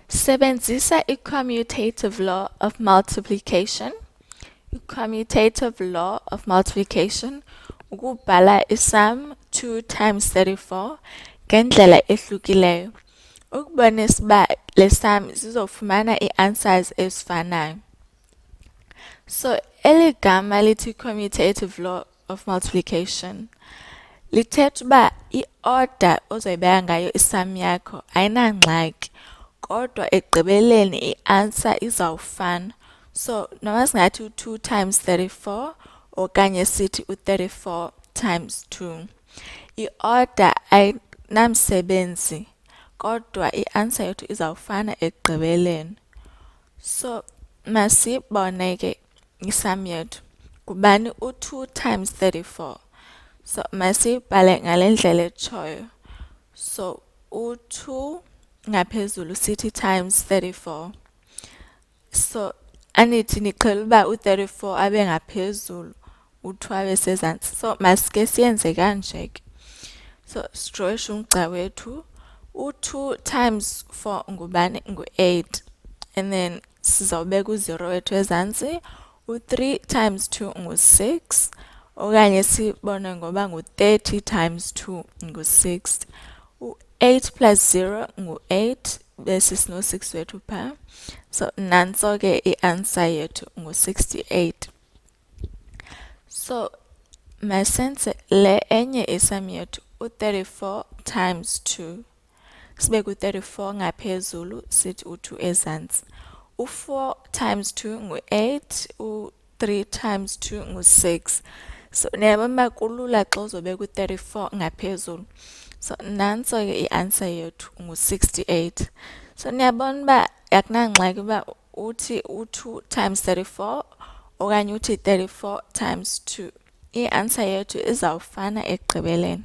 Sebenzisa i-commutative law of multiplication. I-commutative law of multiplication ukubhala isum 2 times 34 ngendlela ehlukileyo. Ukubonisa uba le sum sizofumana ii-answers ezifanayo. So, eli gama lithi commutative law of multiplication lithetha uba i-order ozoyibeka ngayo isum yakho ayinangxaki, kodwa ekugqibeleni i-answer izawufana. So, noma singathi u-2 times 34 okanye sithi u-34 times 2. I-order ayinamsebenzi, kodwa i-answer yethu izawufana ekugqibeleni. So, masiyibone ke isum yethu. Kubani u-2 times 34? So, masiyibhale ngale ndlela etshoyo. So, u-2 ngaphezulu sithi times 34. So, anithi niqhela uba u-34 abe ngaphezulu, u-2 abe sezantsi. So, masike siyenze kanje ke. So, sidrowishe umgca wethu. U-2 times 4 ngubani? Ngu-8. And then sizawubeka u-0 wethu ezantsi. U-3 times 2 ngu-6. Okanye sibone ngoba ngu-30 times 2 ngu-60. U-8 plus 0 ngu-8, bese sino-6 wethu phaa. So, nantso ke i-answer yethu ngu-68. So, masenze le enye isum yethu, u-34 times 2. Sibeke u-34 ngaphezulu, sithi u-2 ezantsi. U-4 times 2 ngu-8, u-3 times 2 ngu-6. So, niyabona uba kulula xa uzobeka u-34 ngaphezulu. So, nantso ke i-answer yethu ngu-68. So, niyabona uba akunangxaki uba uthi u-2 times 34 okanye uthi 34 times 2. I-answer yethu izawufana ekugqibeleni.